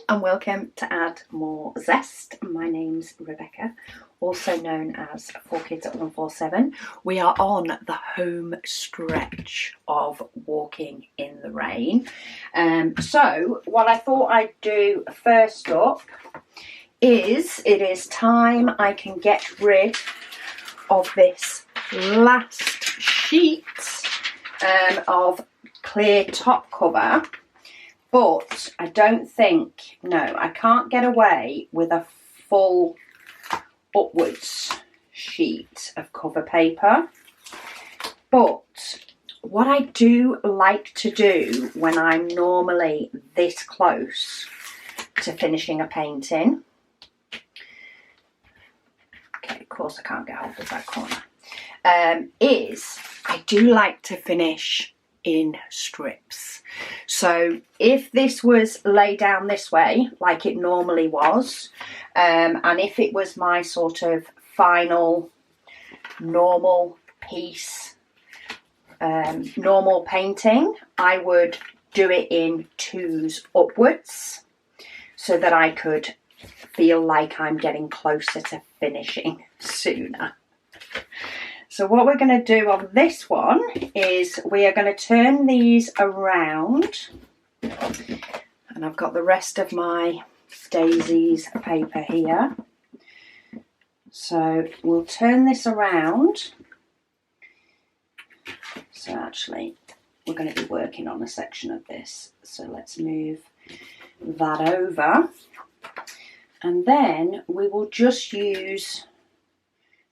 and welcome to Add More Zest. My name's Rebecca, also known as 4Kids at 147. We are on the home stretch of walking in the rain. So what I thought I'd do first up is it is time I can get rid of this last sheet of clear top cover. But I don't think, no, I can't get away with a full upwards sheet of cover paper. But what I do like to do when I'm normally this close to finishing a painting, okay, of course I can't get hold of that corner, is I do like to finish in strips. So if this was laid down this way like it normally was, and if it was my sort of final normal piece, normal painting, I would do it in twos upwards so that I could feel like I'm getting closer to finishing sooner. So what we're going to do on this one is we are going to turn these around, and I've got the rest of my daisies paper here. So we'll turn this around. So actually we're going to be working on a section of this. So let's move that over, and then we will just use,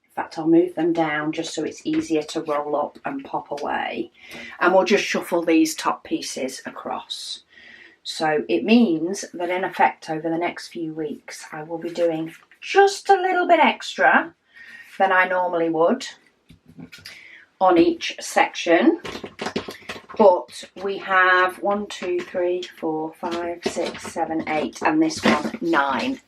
in fact, I'll move them down just so it's easier to roll up and pop away. And we'll just shuffle these top pieces across. So it means that in effect over the next few weeks, I will be doing just a little bit extra than I normally would on each section. But we have 1, 2, 3, 4, 5, 6, 7, 8, and this one 9.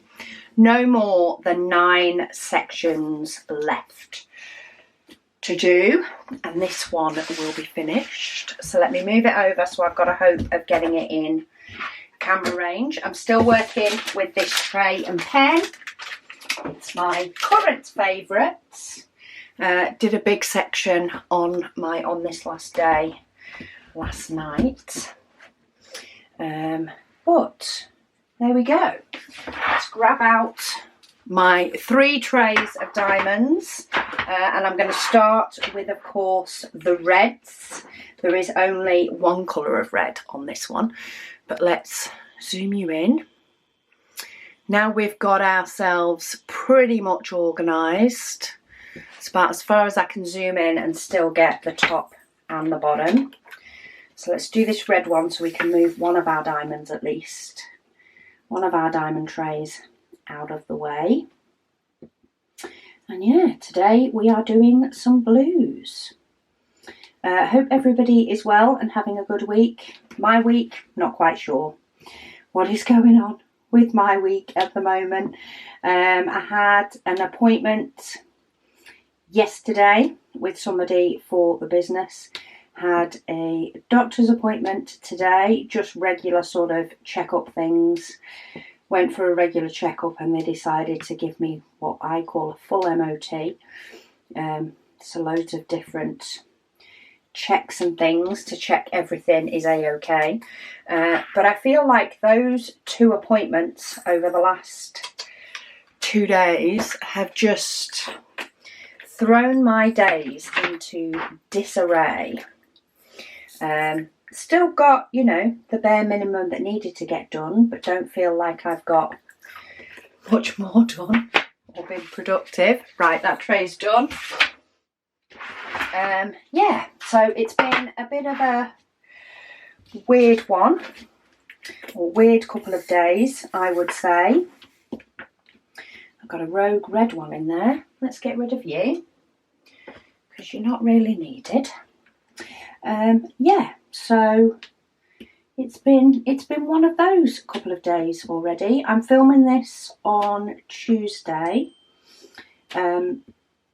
No more than 9 sections left to do, and this one will be finished. So let me move it over so I've got a hope of getting it in camera range. I'm still working with this tray and pen. It's my current favourite. Did a big section on this last day last night, but there we go. Let's grab out my 3 trays of diamonds, and I'm going to start with, of course, the reds. There is only one colour of red on this one, but let's zoom you in. Now we've got ourselves pretty much organised. It's about as far as I can zoom in and still get the top and the bottom. So let's do this red one so we can move one of our diamonds, at least one of our diamond trays, out of the way. And yeah, today we are doing some blues. Hope everybody is well and having a good week. My week, not quite sure what is going on with my week at the moment. I had an appointment yesterday with somebody for the business. Had a doctor's appointment today, just regular sort of check-up things. Went for a regular check-up and they decided to give me what I call a full MOT. So loads of different checks and things to check everything is A-OK. But I feel like those 2 appointments over the last 2 days have just thrown my days into disarray. Still got, you know, the bare minimum that needed to get done, but don't feel like I've got much more done or been productive. Right, that tray's done. Yeah, so it's been a bit of a weird one, or weird couple of days, I would say. I've got a rogue red one in there. Let's get rid of you, because you're not really needed. Yeah, so it's been one of those couple of days already. I'm filming this on Tuesday.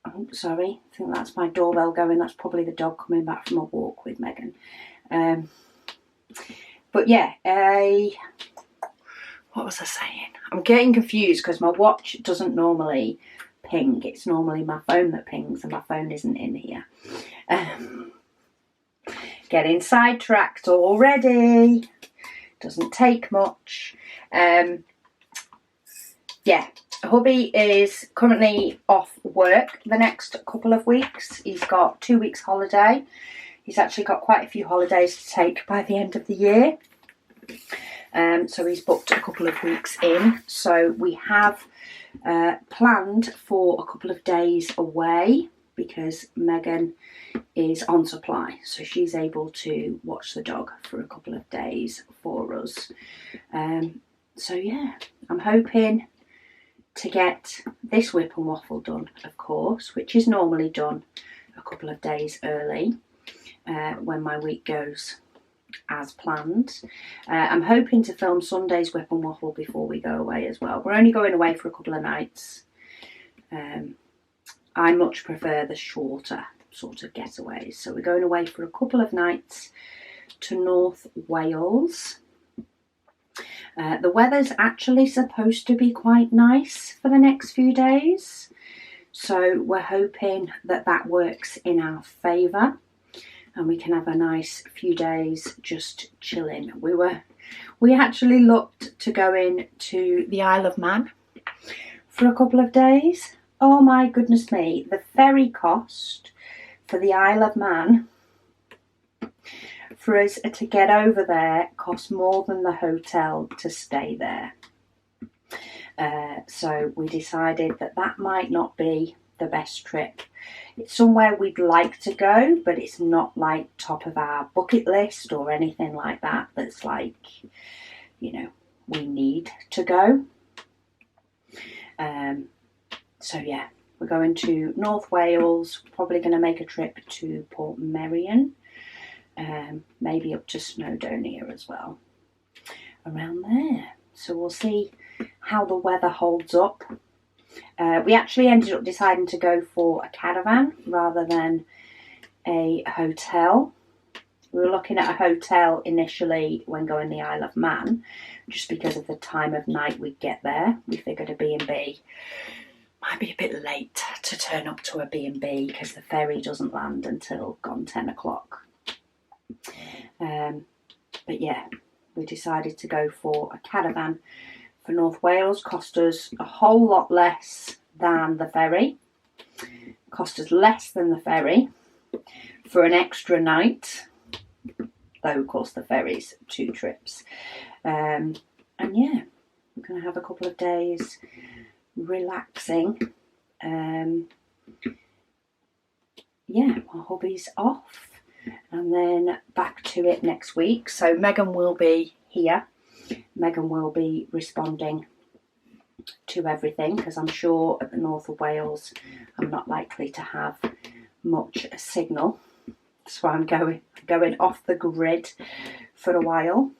Oh, sorry, I think that's my doorbell going. That's probably the dog coming back from a walk with Megan. But yeah, what was I saying? I'm getting confused because my watch doesn't normally ping. It's normally my phone that pings, and my phone isn't in here. Getting sidetracked already. Doesn't take much. Yeah, hubby is currently off work the next couple of weeks. He's got 2 weeks holiday. He's actually got quite a few holidays to take by the end of the year. So he's booked a couple of weeks in. So we have planned for a couple of days away because Megan is on supply. So she's able to watch the dog for a couple of days for us. So yeah, I'm hoping to get this WIP and Waffle done, of course, which is normally done a couple of days early when my week goes as planned. I'm hoping to film Sunday's WIP and Waffle before we go away as well. We're only going away for a couple of nights. I much prefer the shorter sort of getaways. So we're going away for a couple of nights to North Wales. The weather's actually supposed to be quite nice for the next few days. So we're hoping that that works in our favour. And we can have a nice few days just chilling. We actually looked to go in to the Isle of Man for a couple of days. Oh my goodness me, the ferry cost for the Isle of Man for us to get over there cost more than the hotel to stay there. So we decided that that might not be the best trip. It's somewhere we'd like to go, but it's not like top of our bucket list or anything like that. That's like, you know, we need to go. So yeah, we're going to North Wales, probably going to make a trip to Port Merion, maybe up to Snowdonia as well, around there. So we'll see how the weather holds up. We actually ended up deciding to go for a caravan rather than a hotel. We were looking at a hotel initially when going the Isle of Man, just because of the time of night we'd get there. We figured a B&B might be a bit late to turn up to a B&B because the ferry doesn't land until gone 10 o'clock. But yeah, we decided to go for a caravan for North Wales. Cost us a whole lot less than the ferry. Cost us less than the ferry for an extra night. Though, of course, the ferry's 2 trips. And yeah, we're going to have a couple of days relaxing. Yeah, my hubby's off. And then back to it next week. So Megan will be here. Megan will be responding to everything because I'm sure at the north of Wales I'm not likely to have much signal. So I'm going off the grid for a while.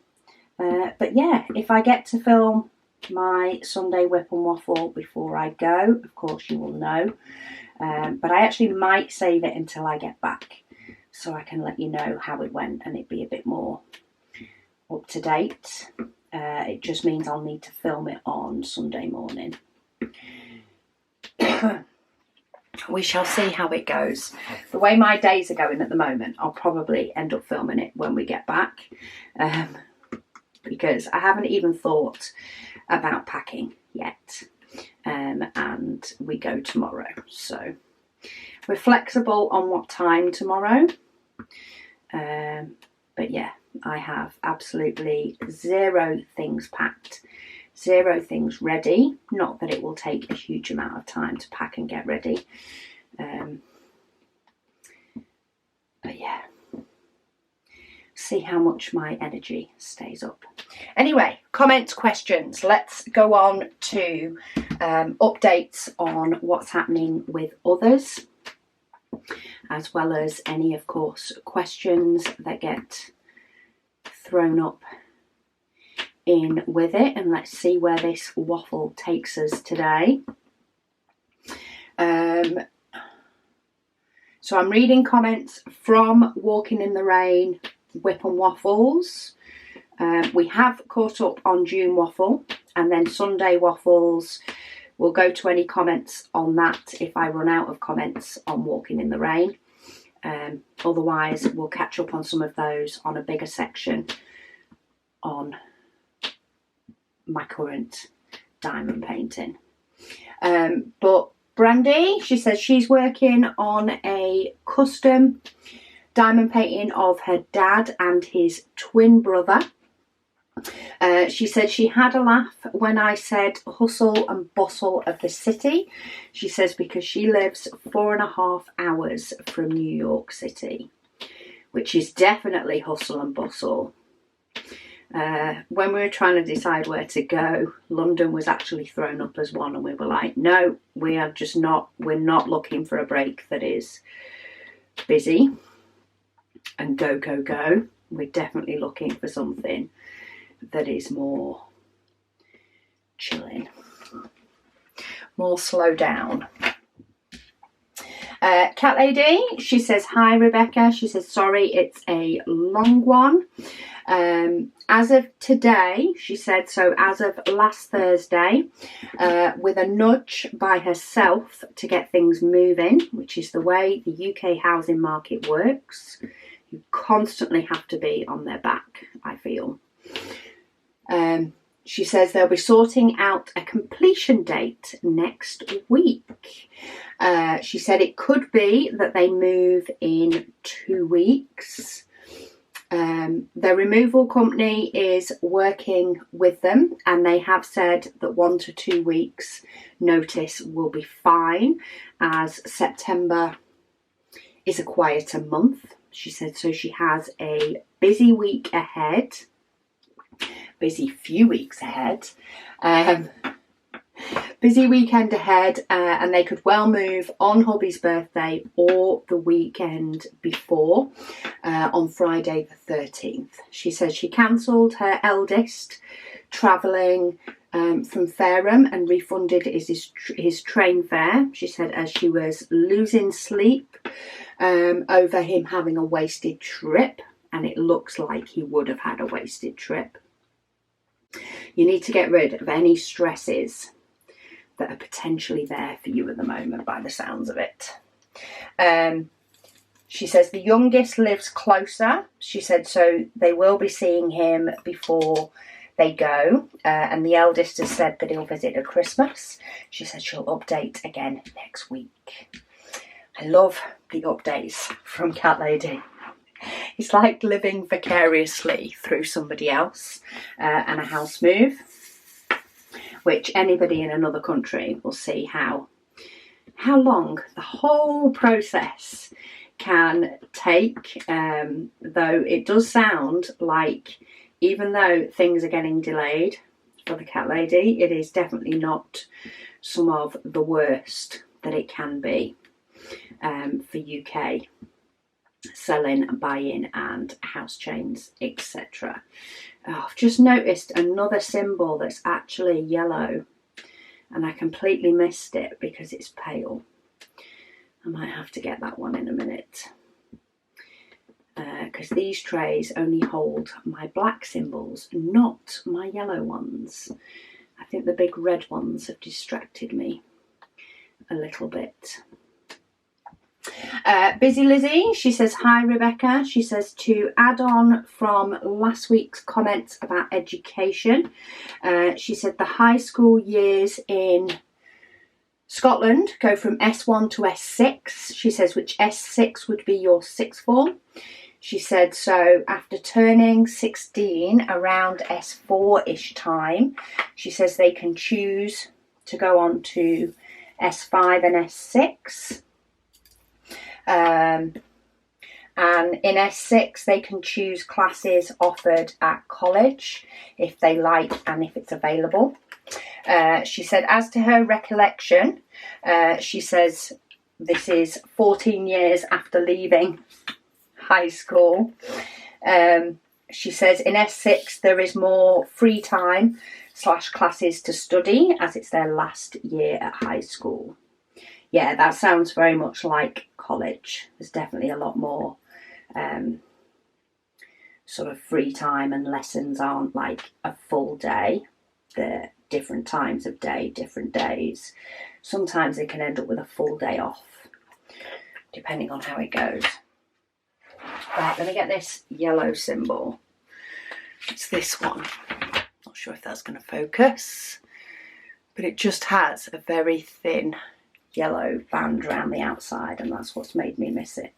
But yeah, if I get to film my Sunday WIP and Waffle before I go, of course you will know. But I actually might save it until I get back so I can let you know how it went and it'd be a bit more up to date. It just means I'll need to film it on Sunday morning. We shall see how it goes. The way my days are going at the moment, I'll probably end up filming it when we get back. Because I haven't even thought about packing yet. And we go tomorrow. So we're flexible on what time tomorrow. But yeah, I have absolutely 0 things packed, 0 things ready. Not that it will take a huge amount of time to pack and get ready. But yeah, see how much my energy stays up. Anyway, comments, questions. Let's go on to updates on what's happening with others, as well as any, of course, questions that get thrown up in with it. And let's see where this waffle takes us today. So I'm reading comments from Walking in the Rain, WIP and Waffles. We have caught up on June Waffle, and then Sunday Waffles, we'll go to any comments on that if I run out of comments on Walking in the Rain. Otherwise, we'll catch up on some of those on a bigger section on my current diamond painting. But Brandy, she says she's working on a custom diamond painting of her dad and his twin brother. She said she had a laugh when I said hustle and bustle of the city. She says because she lives 4.5 hours from New York City, which is definitely hustle and bustle. When we were trying to decide where to go, London was actually thrown up as one, and we were like, no, we're not looking for a break that is busy and go, go, go. We're definitely looking for something that is more chilling, more slow down. Cat Lady, she says, hi Rebecca. She says, sorry, it's a long one. As of today, she said, so as of last Thursday, with a nudge by herself to get things moving, which is the way the UK housing market works. You constantly have to be on their back, I feel. She says they'll be sorting out a completion date next week. She said it could be that they move in 2 weeks. Their removal company is working with them, and they have said that 1 to 2 weeks notice will be fine, as September is a quieter month. She said so she has a busy week ahead. Busy few weeks ahead. Busy weekend ahead, and they could well move on hubby's birthday or the weekend before, on Friday the 13th. She says she cancelled her eldest travelling from Fareham and refunded his train fare. She said as she was losing sleep over him having a wasted trip, and it looks like he would have had a wasted trip. You need to get rid of any stresses that are potentially there for you at the moment by the sounds of it. She says the youngest lives closer. She said so they will be seeing him before they go, and the eldest has said that he'll visit at Christmas. She said she'll update again next week. I love the updates from Cat Lady. It's like living vicariously through somebody else and a house move, which anybody in another country will see how long the whole process can take, though it does sound like even though things are getting delayed for the Cat Lady, it is definitely not some of the worst that it can be for UK selling, buying and house chains, etc. Oh, I've just noticed another symbol that's actually yellow, and I completely missed it because it's pale. I might have to get that one in a minute, because these trays only hold my black symbols, not my yellow ones. I think the big red ones have distracted me a little bit. Busy Lizzie, she says, hi Rebecca. She says to add on from last week's comments about education, she said the high school years in Scotland go from S1 to S6. She says which S6 would be your sixth form. She said so after turning 16 around S4-ish time, she says they can choose to go on to S5 and S6. And in S6 they can choose classes offered at college if they like and if it's available. She said as to her recollection, she says this is 14 years after leaving high school. She says in S6 there is more free time / classes to study as it's their last year at high school. Yeah, that sounds very much like college. There's definitely a lot more sort of free time and lessons aren't like a full day. They're different times of day, different days. Sometimes they can end up with a full day off, depending on how it goes. Right, let me get this yellow symbol. It's this one. Not sure if that's going to focus, but it just has a very thin yellow band around the outside, and that's what's made me miss it.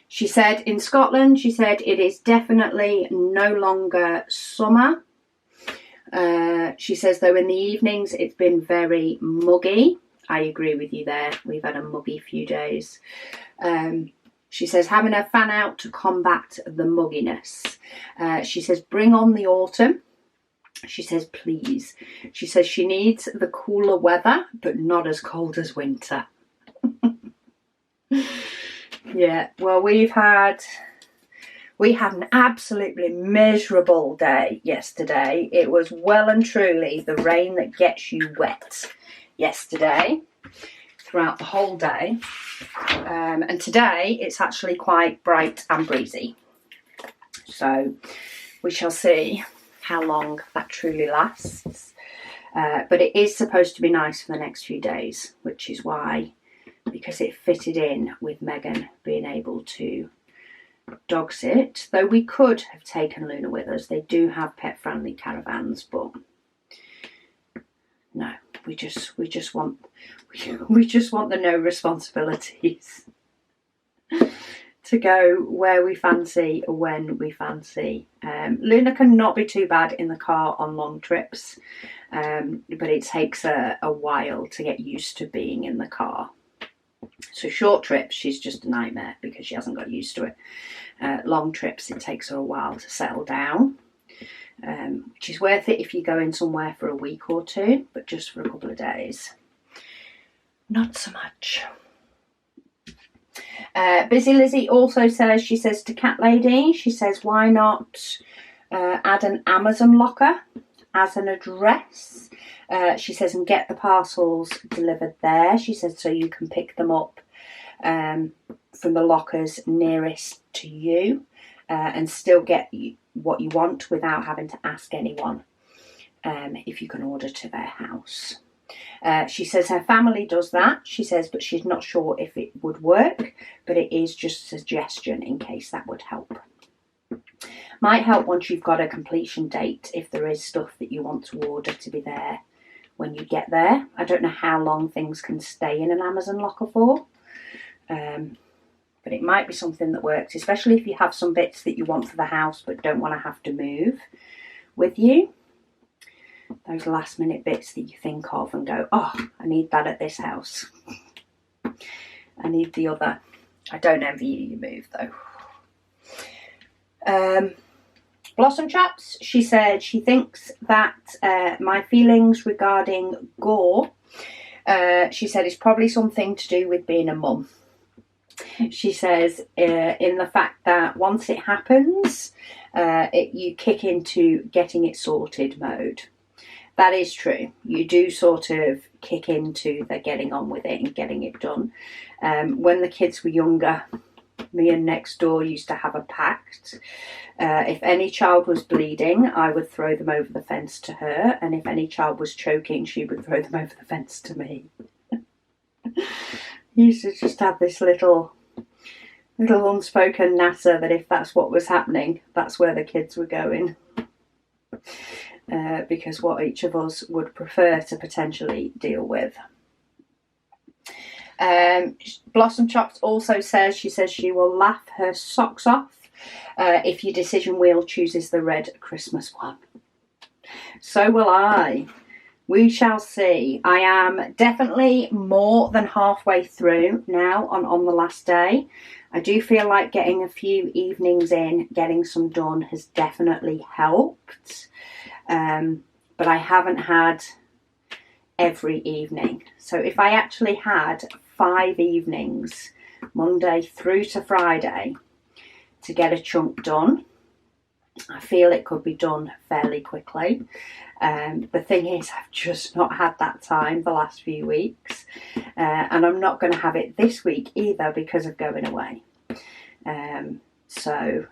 She said in Scotland, she said it is definitely no longer summer. She says, though, in the evenings it's been very muggy. I agree with you there. We've had a muggy few days. She says, having a fan out to combat the mugginess. She says, bring on the autumn. She says, please. She says she needs the cooler weather, but not as cold as winter. Yeah, well, we had an absolutely miserable day yesterday. It was well and truly the rain that gets you wet yesterday throughout the whole day. And today it's actually quite bright and breezy. So we shall see how long that truly lasts. But it is supposed to be nice for the next few days, which is why, because it fitted in with Megan being able to dog sit, though we could have taken Luna with us. They do have pet friendly caravans, but no, we just want the no responsibilities to go where we fancy, when we fancy. Luna cannot be too bad in the car on long trips, but it takes a while to get used to being in the car. So short trips, she's just a nightmare because she hasn't got used to it. Long trips, it takes her a while to settle down, which is worth it if you're going somewhere for a week or two, but just for a couple of days, not so much. Busy Lizzie also says, she says to Cat Lady, she says, why not add an Amazon locker as an address? She says, and get the parcels delivered there. She says, so you can pick them up from the lockers nearest to you and still get what you want without having to ask anyone if you can order to their house. She says her family does that. She says, but she's not sure if it would work, but it is just a suggestion in case that would help. Might help once you've got a completion date if there is stuff that you want to order to be there when you get there. I don't know how long things can stay in an Amazon locker for, but it might be something that works, especially if you have some bits that you want for the house but don't want to have to move with you. Those last minute bits that you think of and go, oh, I need that at this house. I need the other. I don't envy you move though. Blossom Chaps, she said she thinks that my feelings regarding gore, she said, is probably something to do with being a mum. She says in the fact that once it happens, you kick into getting it sorted mode. That is true. You do sort of kick into the getting on with it and getting it done. When the kids were younger, me and next door used to have a pact. If any child was bleeding, I would throw them over the fence to her, and if any child was choking, she would throw them over the fence to me. Used to just have this little unspoken natter that if that's what was happening, that's where the kids were going. Because what each of us would prefer to potentially deal with. Blossom Chops also says, she says she will laugh her socks off if your decision wheel chooses the red Christmas one. So will I. We shall see. I am definitely more than halfway through now on the last day. I do feel like getting a few evenings in, getting some done has definitely helped. But I haven't had every evening. So if I actually had 5 evenings, Monday through to Friday, to get a chunk done, I feel it could be done fairly quickly. The thing is, I've just not had that time the last few weeks, and I'm not going to have it this week either because of going away. So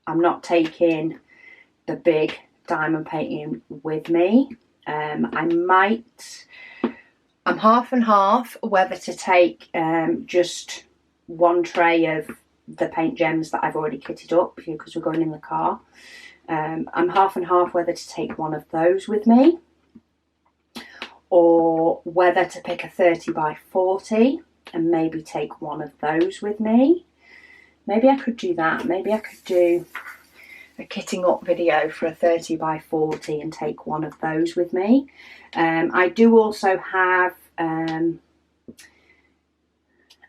I'm not taking the big diamond painting with me. I'm half and half whether to take just one tray of the paint gems that I've already kitted up because we're going in the car. I'm half and half whether to take one of those with me or whether to pick a 30 by 40 and maybe take one of those with me. Maybe I could do that. Maybe I could do a kitting up video for a 30 by 40 and take one of those with me. I do also have a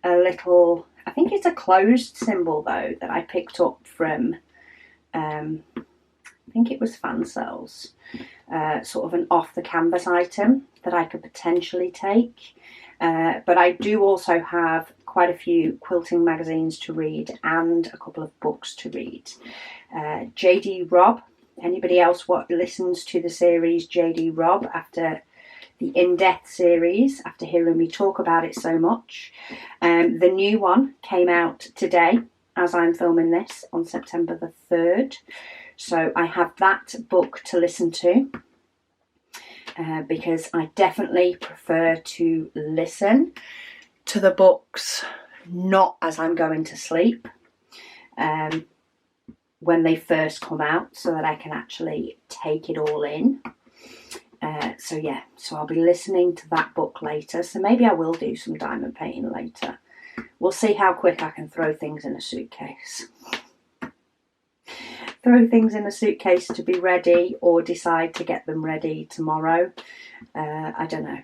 little, I think it's a closed symbol though, that I picked up from, I think it was Fan Cells, sort of an off the canvas item that I could potentially take. But I do also have quite a few quilting magazines to read and a couple of books to read. JD Robb, anybody else what listens to the series JD Robb after the in-depth series, after hearing me talk about it so much. The new one came out today as I'm filming this on September the 3rd. So I have that book to listen to because I definitely prefer to listen to the books, not as I'm going to sleep, when they first come out, so that I can actually take it all in. So yeah, so I'll be listening to that book later. So maybe I will do some diamond painting later. We'll see how quick I can throw things in a suitcase. Throw things in a suitcase to be ready or decide to get them ready tomorrow. I don't know.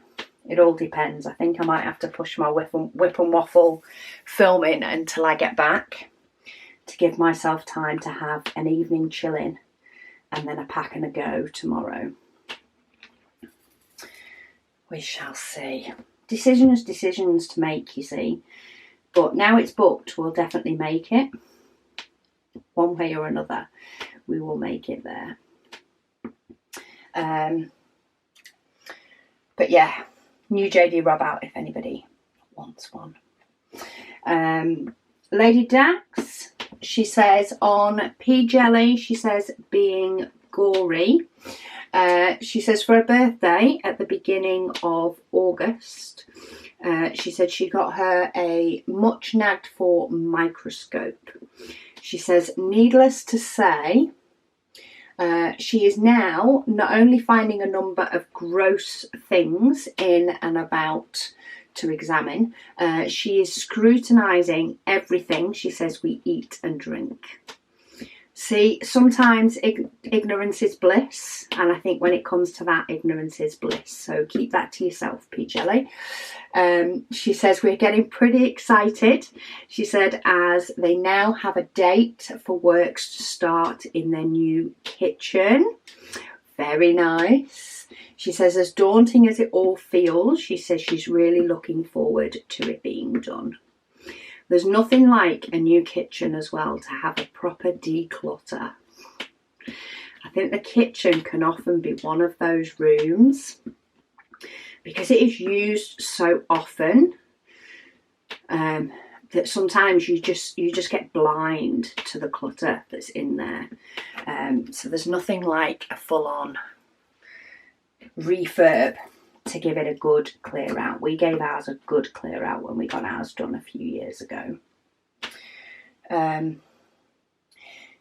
It all depends. I think I might have to push my whip and waffle filming until I get back to give myself time to have an evening chilling and then a pack and a go tomorrow. We shall see. Decisions to make, you see. But now it's booked, we'll definitely make it. One way or another, we will make it there. But yeah, new JD Robb out if anybody wants one. Lady Dax, she says on Pea Jelly, she says being gory. She says for her birthday at the beginning of August, she said she got her a much nagged for microscope. She says, needless to say, she is now not only finding a number of gross things in and about to examine, she is scrutinising everything she says we eat and drink. See, sometimes ignorance is bliss, and I think when it comes to that, ignorance is bliss. So keep that to yourself, Pea Jelly. She says we're getting pretty excited. She said as they now have a date for works to start in their new kitchen. Very nice. She says as daunting as it all feels, she says she's really looking forward to it being done. There's nothing like a new kitchen as well to have a proper declutter. I think the kitchen can often be one of those rooms because it is used so often that sometimes you just get blind to the clutter that's in there. So there's nothing like a full-on refurb to give it a good clear out. We gave ours a good clear out when we got ours done a few years ago.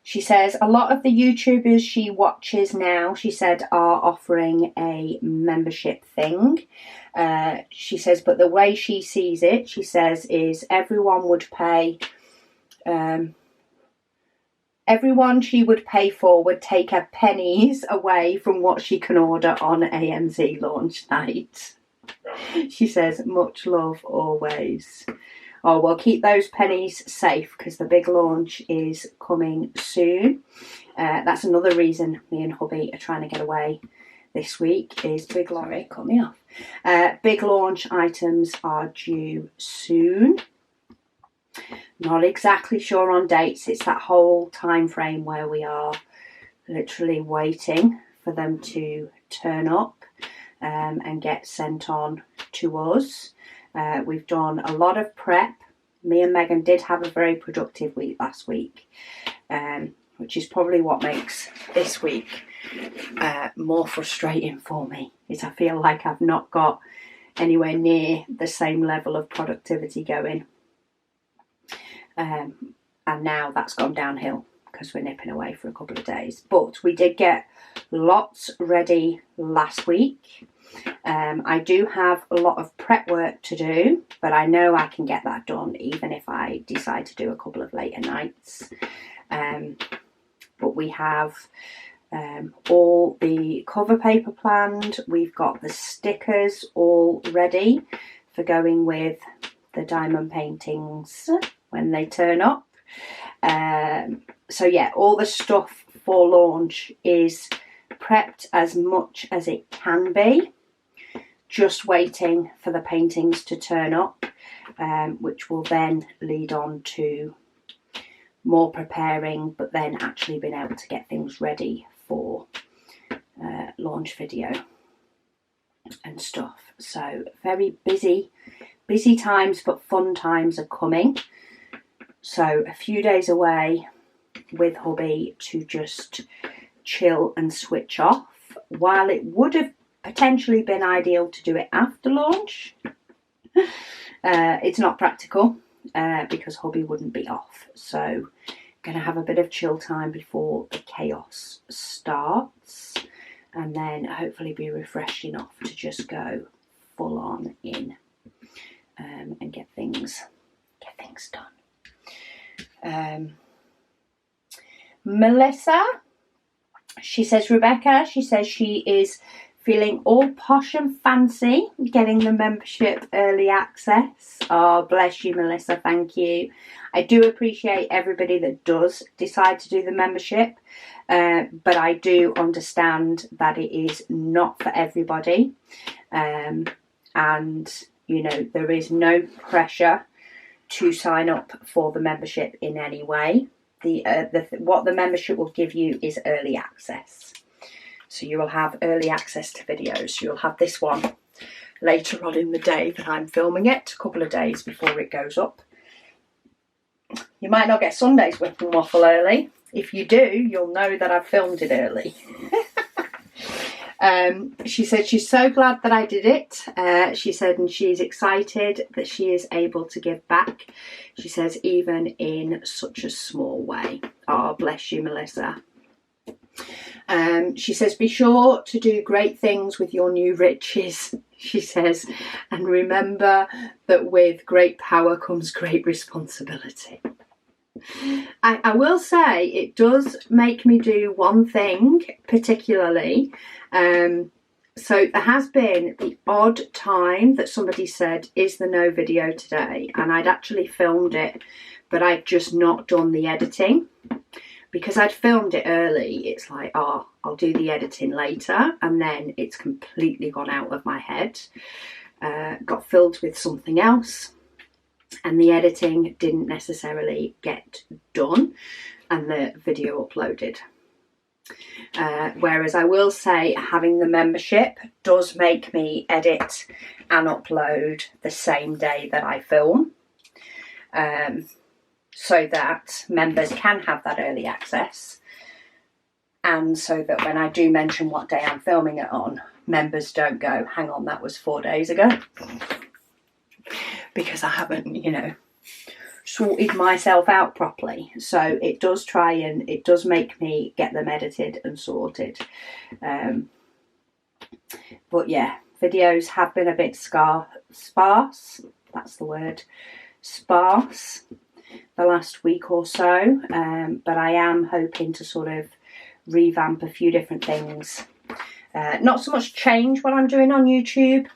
She says a lot of the YouTubers she watches now, she said, are offering a membership thing. She says, but the way she sees it, she says, is everyone she would pay for would take her pennies away from what she can order on AMZ launch night. She says, much love always. Oh, well, keep those pennies safe because the big launch is coming soon. That's another reason me and hubby are trying to get away this week is big launch. Cut me off. Big launch items are due soon. Not exactly sure on dates. It's that whole time frame where we are literally waiting for them to turn up and get sent on to us. We've done a lot of prep me and Megan did have a very productive week last week, which is probably what makes this week more frustrating for me, is I feel like I've not got anywhere near the same level of productivity going. And now that's gone downhill because we're nipping away for a couple of days. But we did get lots ready last week. I do have a lot of prep work to do, but I know I can get that done even if I decide to do a couple of later nights. But we have all the cover paper planned. We've got the stickers all ready for going with the diamond paintings when they turn up. So yeah, all the stuff for launch is prepped as much as it can be. Just waiting for the paintings to turn up, which will then lead on to more preparing, but then actually being able to get things ready for launch video and stuff. So very busy times, but fun times are coming. So a few days away with hubby to just chill and switch off. While it would have potentially been ideal to do it after launch, it's not practical because hubby wouldn't be off. So going to have a bit of chill time before the chaos starts, and then hopefully be refreshed enough to just go full on in and get things done. Melissa, she says, Rebecca, she says she is feeling all posh and fancy getting the membership early access. Oh, bless you, Melissa, thank you. I do appreciate everybody that does decide to do the membership, but I do understand that it is not for everybody. And, you know, there is no pressure to sign up for the membership in any way. What the membership will give you is early access. So you will have early access to videos. You'll have this one later on in the day that I'm filming it, a couple of days before it goes up. You might not get Sunday's WIP and Waffle early. If you do, you'll know that I've filmed it early. She said she's so glad that I did it. She said, and she's excited that she is able to give back. She says, even in such a small way. Oh, bless you, Melissa. She says, be sure to do great things with your new riches, she says, and remember that with great power comes great responsibility. I will say it does make me do one thing particularly. So there has been the odd time that somebody said, is there no video today? And I'd actually filmed it, but I'd just not done the editing. Because I'd filmed it early, it's like, oh, I'll do the editing later, and then it's completely gone out of my head. Got filled with something else, and the editing didn't necessarily get done, and the video uploaded. Whereas I will say having the membership does make me edit and upload the same day that I film. So that members can have that early access, and so that when I do mention what day I'm filming it on, members don't go, hang on, that was 4 days ago, because I haven't, you know, sorted myself out properly. So it does make me get them edited and sorted. But yeah, videos have been a bit sparse, that's the word, sparse, the last week or so, but I am hoping to sort of revamp a few different things. Not so much change what I'm doing on YouTube,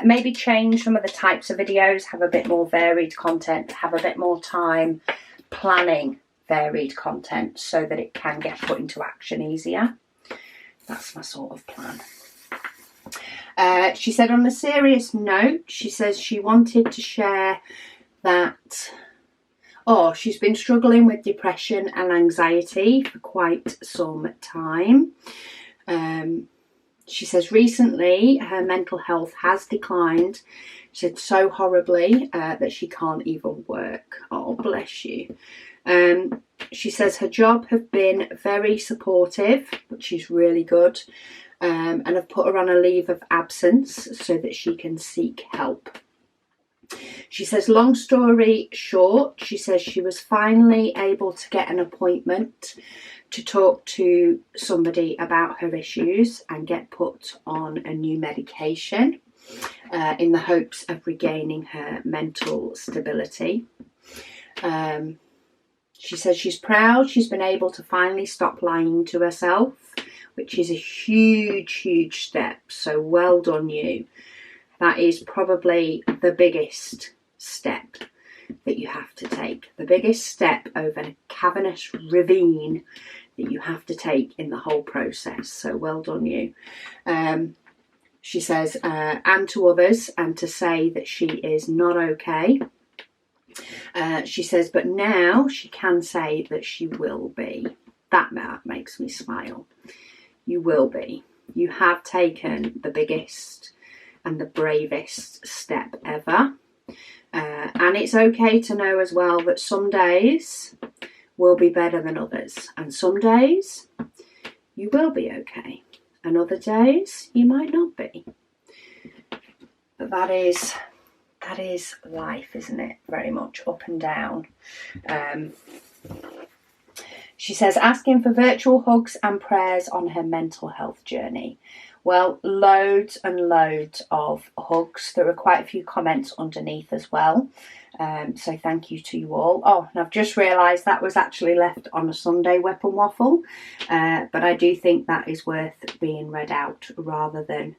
maybe change some of the types of videos, have a bit more varied content, have a bit more time planning varied content so that it can get put into action easier. That's my sort of plan. She said, on a serious note, she says she wanted to share that she's been struggling with depression and anxiety for quite some time. She says recently her mental health has declined. She said so horribly that she can't even work. Oh, bless you. She says her job have been very supportive, which is really good, and have put her on a leave of absence so that she can seek help. She says, long story short, she says she was finally able to get an appointment to talk to somebody about her issues and get put on a new medication in the hopes of regaining her mental stability. She says she's proud she's been able to finally stop lying to herself, which is a huge step. So well done you. That is probably the biggest step that you have to take. The biggest step over a cavernous ravine that you have to take in the whole process. So well done you. She says, and to others, and to say that she is not okay. She says, but now she can say that she will be. That makes me smile. You will be. You have taken the biggest and the bravest step ever. And it's okay to know as well that some days will be better than others. And some days you will be okay. And other days you might not be. But that is life, isn't it? Very much up and down. She says, asking for virtual hugs and prayers on her mental health journey. Well, loads and loads of hugs. There are quite a few comments underneath as well. So thank you to you all. Oh, and I've just realised that was actually left on a Sunday WIP and Waffle. But I do think that is worth being read out rather than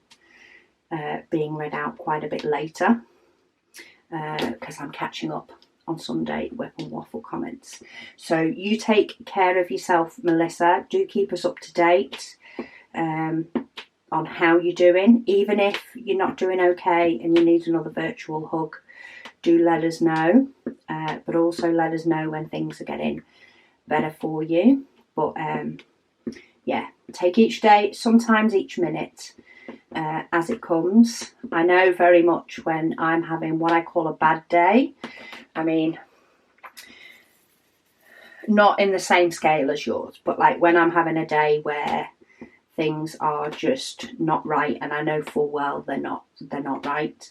being read out quite a bit later. Because I'm catching up on Sunday WIP and Waffle comments. So you take care of yourself, Melissa. Do keep us up to date on how you're doing. Even if you're not doing okay and you need another virtual hug, do let us know. But also let us know when things are getting better for you. But yeah, take each day, sometimes each minute. As it comes. I know very much when I'm having what I call a bad day. I mean, not in the same scale as yours, but like when I'm having a day where things are just not right, and I know full well they're not right.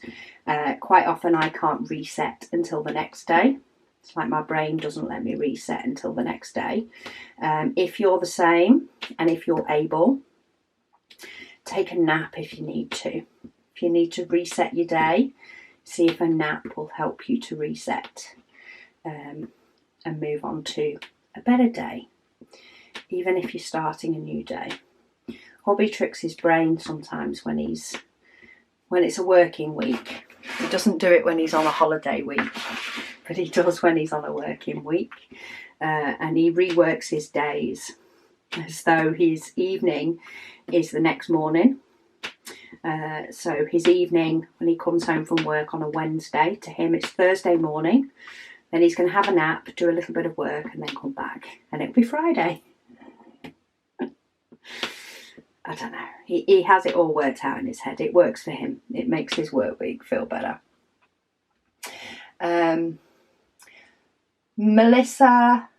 Quite often I can't reset until the next day. It's like my brain doesn't let me reset until the next day. If you're the same, and if you're able, take a nap if you need to. If you need to reset your day, see if a nap will help you to reset and move on to a better day, even if you're starting a new day. Hobby tricks his brain sometimes when it's a working week. He doesn't do it when he's on a holiday week, but he does when he's on a working week. And he reworks his days as though his evening is the next morning. So his evening, when he comes home from work on a Wednesday, to him it's Thursday morning. Then he's going to have a nap, do a little bit of work, and then come back. And it'll be Friday. I don't know. He has it all worked out in his head. It works for him. It makes his work week feel better. Melissa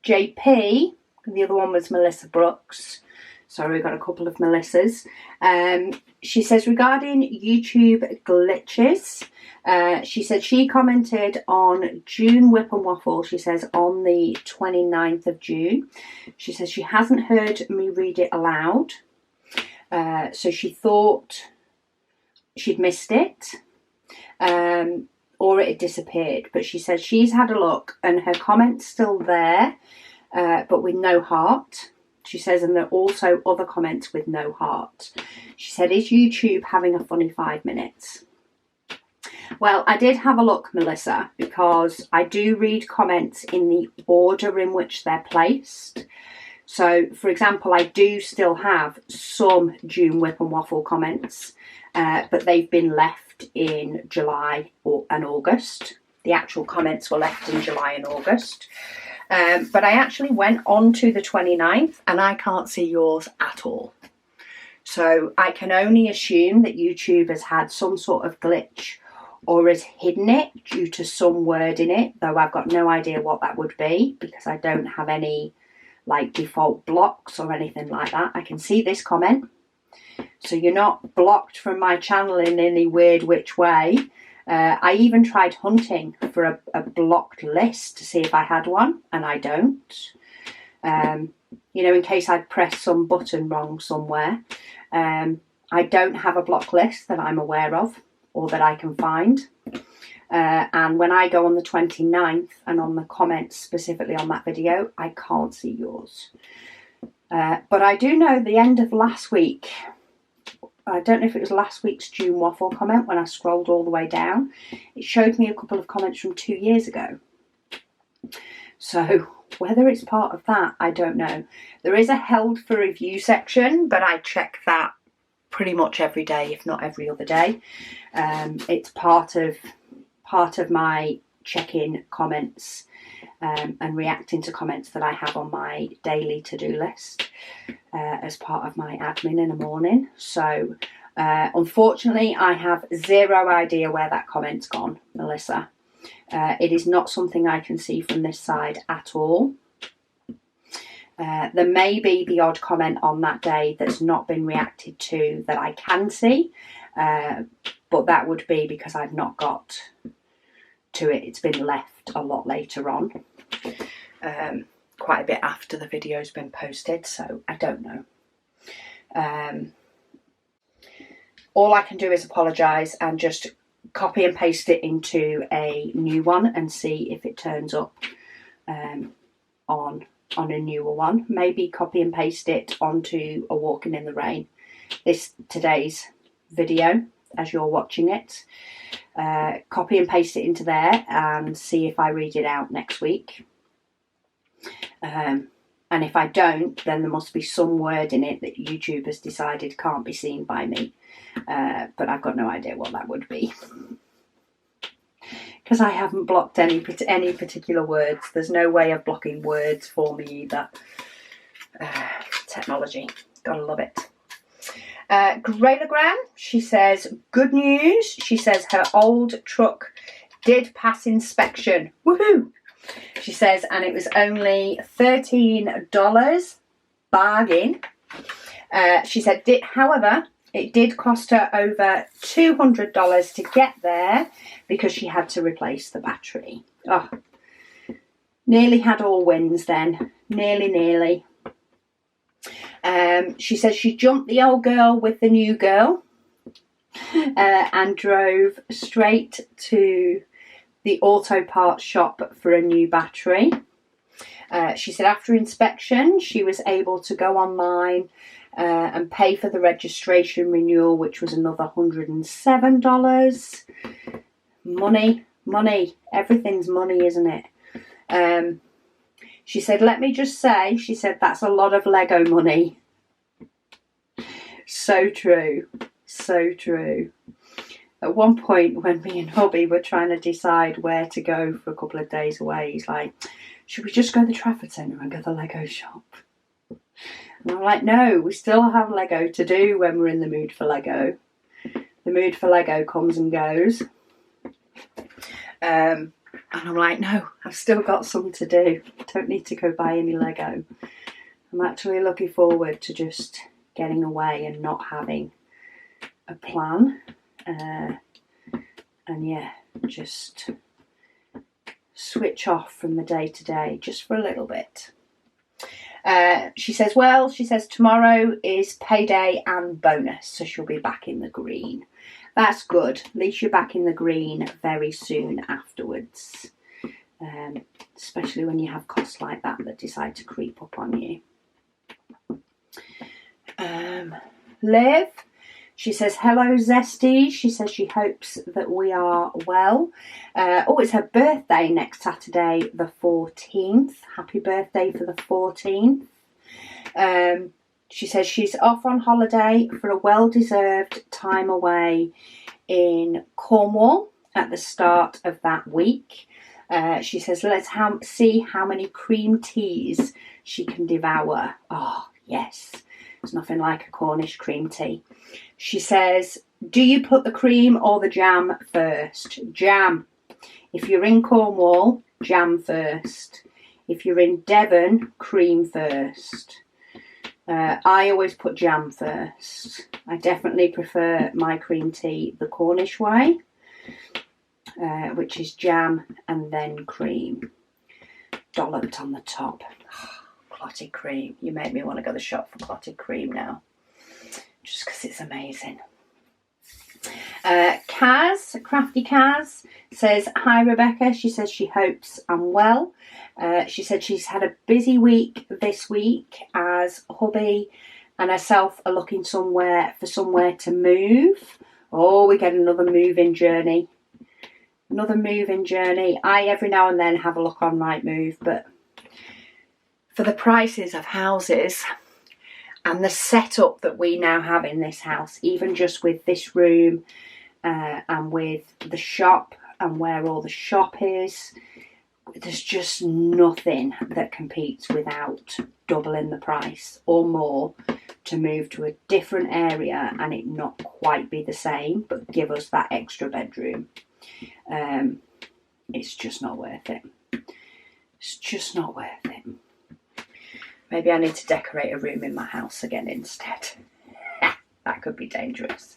JP, the other one was Melissa Brooks. Sorry, we've got a couple of Melissas. She says, regarding YouTube glitches, she said she commented on June WIP and Waffle. She says on the 29th of June. She says she hasn't heard me read it aloud. So she thought she'd missed it. Or it had disappeared. But she says she's had a look and her comment's still there, but with no heart. She says, and there are also other comments with no heart. She said, is YouTube having a funny 5 minutes? Well, I did have a look, Melissa, because I do read comments in the order in which they're placed. So, for example, I do still have some June WIP and Waffle comments, but they've been left in July and August. The actual comments were left in July and August. But I actually went on to the 29th and I can't see yours at all. So I can only assume that YouTube has had some sort of glitch or has hidden it due to some word in it, though I've got no idea what that would be because I don't have any like default blocks or anything like that. I can see this comment. So you're not blocked from my channel in any weird which way. I even tried hunting for a blocked list to see if I had one, and I don't. You know, in case I'd pressed some button wrong somewhere. I don't have a block list that I'm aware of or that I can find. And when I go on the 29th and on the comments specifically on that video, I can't see yours. But I do know the end of last week, I don't know if it was last week's June Waffle comment when I scrolled all the way down, it showed me a couple of comments from 2 years ago. So whether it's part of that, I don't know. There is a held for review section, but I check that pretty much every day, if not every other day. It's part of my check-in comments and reacting to comments that I have on my daily to-do list as part of my admin in the morning. So unfortunately, I have zero idea where that comment's gone, Melissa. It is not something I can see from this side at all. There may be the odd comment on that day that's not been reacted to that I can see, but that would be because I've not got to it. It's been left a lot later on, quite a bit after the video's been posted, so I don't know. All I can do is apologise and just copy and paste it into a new one and see if it turns up on a newer one. Maybe copy and paste it onto a walking in the rain, today's video as you're watching it. Copy and paste it into there and see if I read it out next week. And if I don't, then there must be some word in it that YouTube has decided can't be seen by me. But I've got no idea what that would be. Because I haven't blocked any particular words. There's no way of blocking words for me either. Technology. Gotta love it. Graylagram, she says, good news. She says her old truck did pass inspection. Woohoo! She says, and it was only $13. Bargain. She said, however, it did cost her over $200 to get there because she had to replace the battery. Oh, nearly had all wins then. Nearly. She says she jumped the old girl with the new girl and drove straight to the auto parts shop for a new battery. She said after inspection she was able to go online and pay for the registration renewal, which was another $107. Money. Everything's money, isn't it? She said, let me just say, she said, that's a lot of Lego money. So true. So true. At one point when me and hubby were trying to decide where to go for a couple of days away, he's like, should we just go to the Trafford Centre and go to the Lego shop? And I'm like, no, we still have Lego to do when we're in the mood for Lego. The mood for Lego comes and goes. And I'm like, no, I've still got some to do. Don't need to go buy any Lego. I'm actually looking forward to just getting away and not having a plan. And yeah, just switch off from the day to day just for a little bit. She says tomorrow is payday and bonus, so she'll be back in the green. That's good. At least you're back in the green very soon afterwards. Especially when you have costs like that decide to creep up on you. Liv, she says, hello Zesty. She says she hopes that we are well. It's her birthday next Saturday, the 14th. Happy birthday for the 14th. She says she's off on holiday for a well-deserved time away in Cornwall at the start of that week. She says, let's see how many cream teas she can devour. Oh, yes. There's nothing like a Cornish cream tea. She says, do you put the cream or the jam first? Jam. If you're in Cornwall, jam first. If you're in Devon, cream first. I always put jam first. I definitely prefer my cream tea the Cornish way, which is jam and then cream. Dolloped on the top. Clotted cream. You make me want to go to the shop for clotted cream now. Just because it's amazing. Kaz, Crafty Kaz, says, hi Rebecca. She says she hopes I'm well. She said she's had a busy week this week as hubby and herself are looking for somewhere to move. Oh, we get another moving journey. Another moving journey. I every now and then have a look on Rightmove, but for the prices of houses and the setup that we now have in this house, even just with this room and with the shop and where all the shop is, there's just nothing that competes without doubling the price or more to move to a different area and it not quite be the same, but give us that extra bedroom. It's just not worth it. It's just not worth it. Maybe I need to decorate a room in my house again instead. That could be dangerous.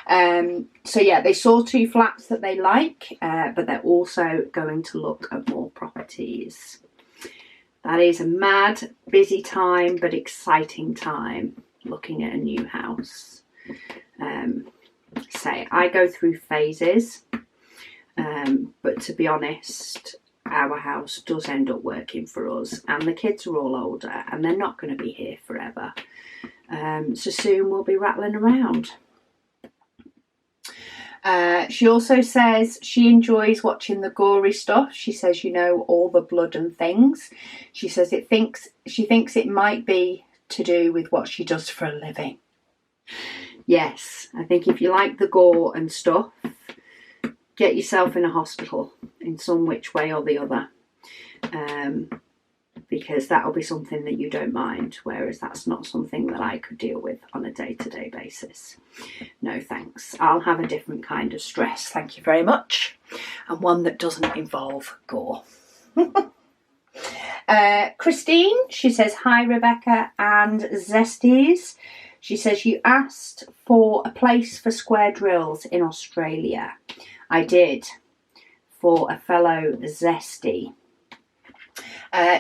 So yeah, they saw 2 flats that they like, but they're also going to look at more properties. That is a mad, busy time, but exciting time looking at a new house. I go through phases, but to be honest, our house does end up working for us, and the kids are all older and they're not going to be here forever. So soon we'll be rattling around. She also says she enjoys watching the gory stuff. She says, you know, all the blood and things. She says she thinks it might be to do with what she does for a living. Yes, I think if you like the gore and stuff, get yourself in a hospital in some which way or the other. Because that'll be something that you don't mind, whereas that's not something that I could deal with on a day-to-day basis. No thanks. I'll have a different kind of stress, thank you very much, and one that doesn't involve gore. Christine, she says, hi Rebecca and Zesties. She says, you asked for a place for square drills in Australia. I did, for a fellow Zesty.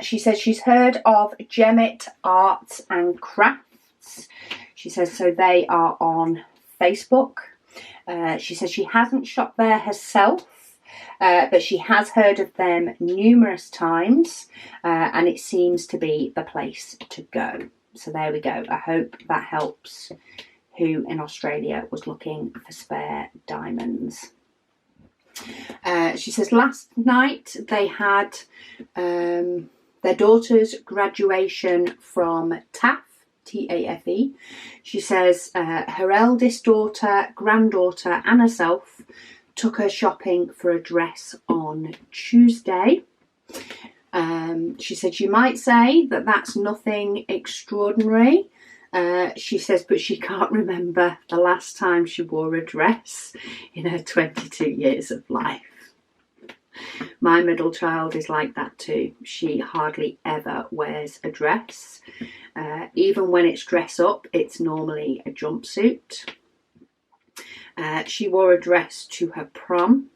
She says she's heard of Gemmet Arts and Crafts. She says so they are on Facebook. She says she hasn't shopped there herself, but she has heard of them numerous times, and it seems to be the place to go. So there we go. I hope that helps who in Australia was looking for spare diamonds. She says last night they had their daughter's graduation from TAFE, T-A-F-E. She says her eldest daughter, granddaughter and herself took her shopping for a dress on Tuesday. She said you might say that that's nothing extraordinary. She says, but she can't remember the last time she wore a dress in her 22 years of life. My middle child is like that too. She hardly ever wears a dress. Even when it's dress up, it's normally a jumpsuit. She wore a dress to her prom,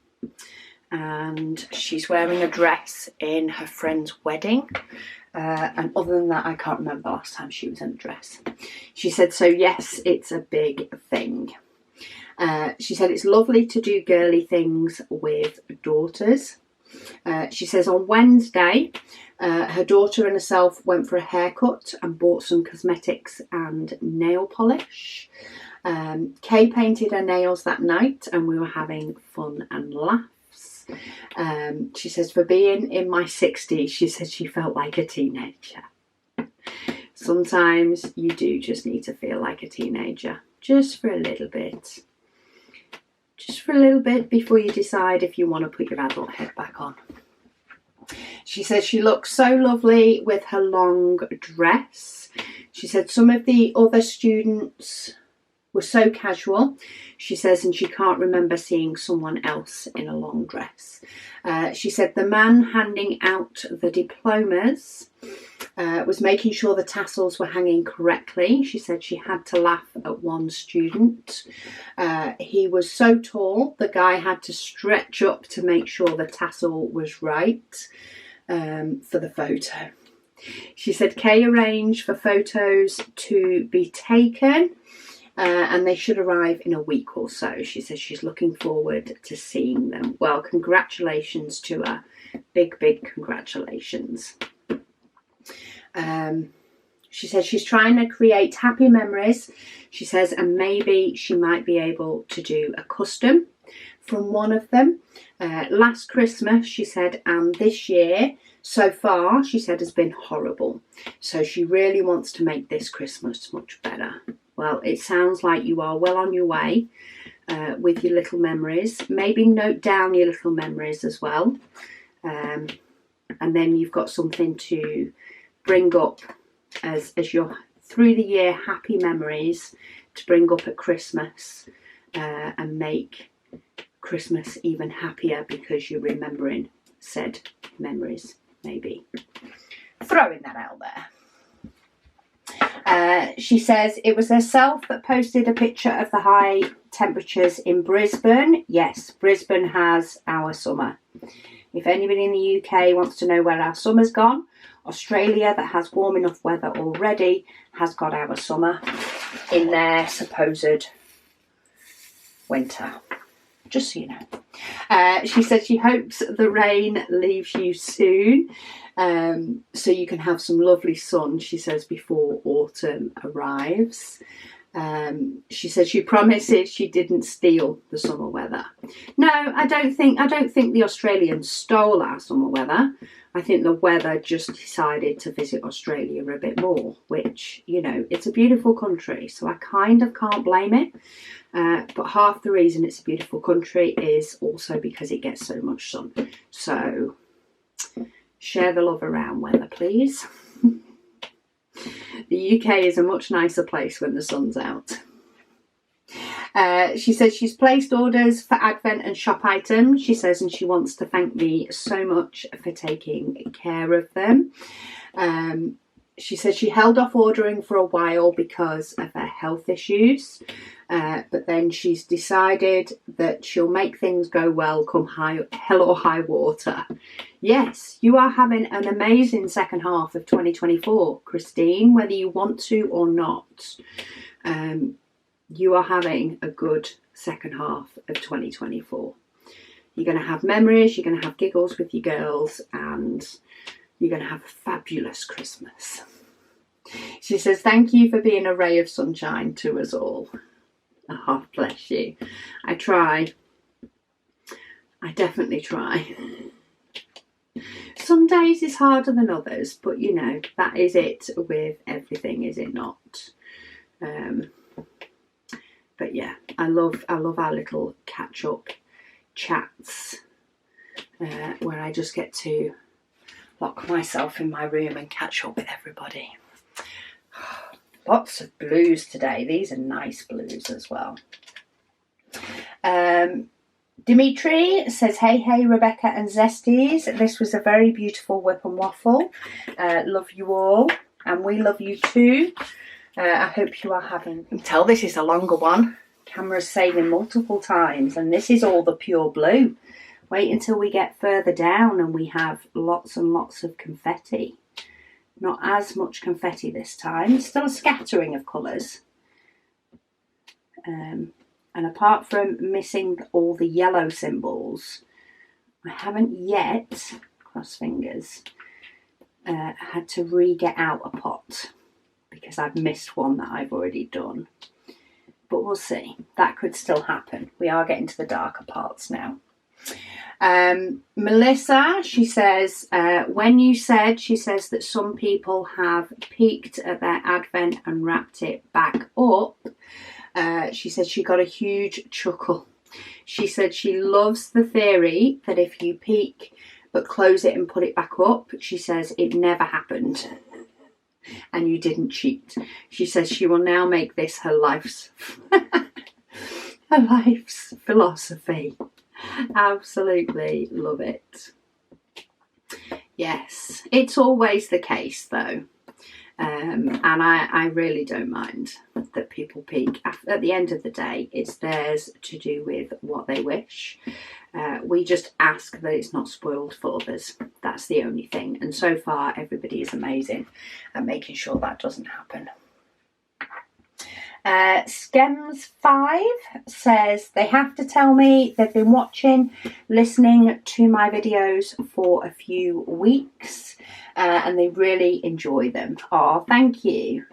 and she's wearing a dress in her friend's wedding. And other than that, I can't remember the last time she was in a dress. She said, so yes, it's a big thing. She said it's lovely to do girly things with daughters. She says on Wednesday, her daughter and herself went for a haircut and bought some cosmetics and nail polish. Kay painted her nails that night and we were having fun and laughs. She says for being in my 60s, she said she felt like a teenager. Sometimes you do just need to feel like a teenager, just for a little bit. Just for a little bit before you decide if you want to put your adult head back on. She says she looks so lovely with her long dress. She said some of the other students were so casual, she says, and she can't remember seeing someone else in a long dress. She said the man handing out the diplomas was making sure the tassels were hanging correctly. She said she had to laugh at one student. He was so tall, the guy had to stretch up to make sure the tassel was right for the photo. She said Kay arranged for photos to be taken and they should arrive in a week or so. She says she's looking forward to seeing them. Well, congratulations to her. Big, big congratulations. She says she's trying to create happy memories. She says, and maybe she might be able to do a custom from one of them. Last Christmas, she said, and this year, so far, she said, has been horrible. So she really wants to make this Christmas much better. Well, it sounds like you are well on your way with your little memories. Maybe note down your little memories as well. And then you've got something to bring up as your through the year happy memories to bring up at Christmas and make Christmas even happier because you're remembering said memories, maybe. Throwing that out there. She says it was herself that posted a picture of the high temperatures in Brisbane. Yes, Brisbane has our summer. If anybody in the UK wants to know where our summer's gone, Australia, that has warm enough weather already, has got our summer in their supposed winter. Just so you know. She said she hopes the rain leaves you soon, so you can have some lovely sun, she says, before autumn arrives. She said she promises she didn't steal the summer weather. No, I don't think the Australians stole our summer weather. I think the weather just decided to visit Australia a bit more, which, you know, it's a beautiful country, so I kind of can't blame it. But half the reason it's a beautiful country is also because it gets so much sun. So share the love around weather, please. The UK is a much nicer place when the sun's out. She says she's placed orders for Advent and shop items, she says, and she wants to thank me so much for taking care of them. She says she held off ordering for a while because of her health issues, but then she's decided that she'll make things go well come hell or high water. Yes, you are having an amazing second half of 2024, Christine, whether you want to or not. You are having a good second half of 2024. You're going to have memories, you're going to have giggles with your girls, and you're going to have a fabulous Christmas. She says, thank you for being a ray of sunshine to us all. Oh, bless you. I try. I definitely try. Some days is harder than others, but you know, that is it with everything, is it not? But yeah, I love our little catch-up chats where I just get to lock myself in my room and catch up with everybody. Lots of blues today. These are nice blues as well. Dimitri says, hey, Rebecca and Zesties. This was a very beautiful WIP and Waffle. Love you all. And we love you too. I hope you are having... You can tell this is a longer one. Camera's saving multiple times. And this is all the pure blue. Wait until we get further down and we have lots and lots of confetti. Not as much confetti this time. Still a scattering of colours. And apart from missing all the yellow symbols, I haven't yet, cross fingers, had to re-get out a pot because I've missed one that I've already done. But we'll see. That could still happen. We are getting to the darker parts now. Melissa, she says, when you said, she says that some people have peeked at their Advent and wrapped it back up, she said she got a huge chuckle. She said she loves the theory that if you peek but close it and put it back up. She says it never happened and you didn't cheat. She says she will now make this her life's her life's philosophy. Absolutely love it. Yes, it's always the case though. And I really don't mind that people peek. At the end of the day, it's theirs to do with what they wish. We just ask that it's not spoiled for others. That's the only thing. And so far, everybody is amazing at making sure that doesn't happen. Skems5 says they have to tell me they've been listening to my videos for a few weeks and they really enjoy them. Oh, thank you.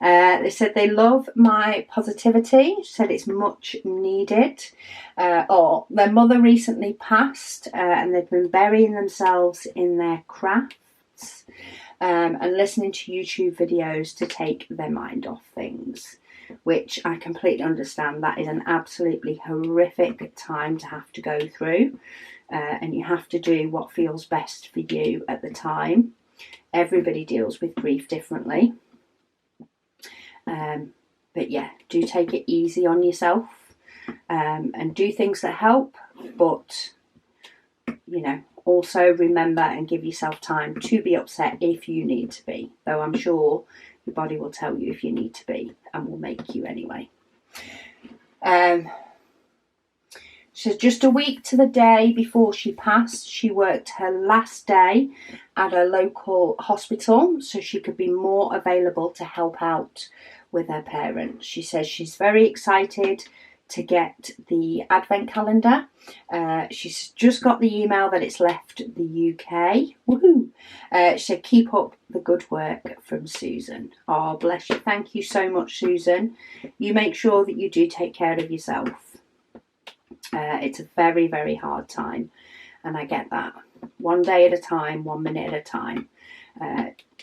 They said they love my positivity. Said it's much needed. Their mother recently passed and they've been burying themselves in their crafts and listening to YouTube videos to take their mind off things, which I completely understand. That is an absolutely horrific time to have to go through, and you have to do what feels best for you at the time. Everybody deals with grief differently. But yeah, do take it easy on yourself and do things that help, but you know, also remember and give yourself time to be upset if you need to be, though I'm sure your body will tell you if you need to be and will make you anyway. So just a week to the day before she passed, she worked her last day at a local hospital so she could be more available to help out with her parents. She says she's very excited to get the advent calendar. She's just got the email that it's left the UK. Woohoo! She said, keep up the good work from Susan. Oh, bless you. Thank you so much, Susan. You make sure that you do take care of yourself. It's a very, very hard time, and I get that. One day at a time, 1 minute at a time.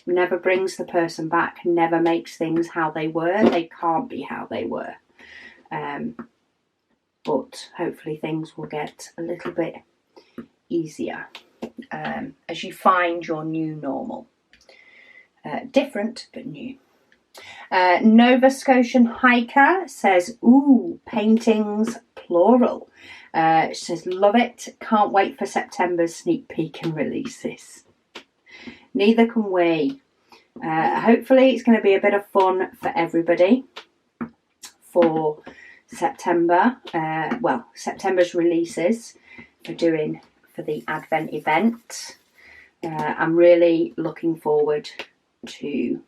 Never brings the person back, never makes things how they were. They can't be how they were. But hopefully things will get a little bit easier as you find your new normal. Different, but new. Nova Scotian Hiker says, ooh, paintings, plural. She says, love it. Can't wait for September's sneak peek and releases. Neither can we. Hopefully it's going to be a bit of fun for everybody for September. September's releases for the Advent event. I'm really looking forward to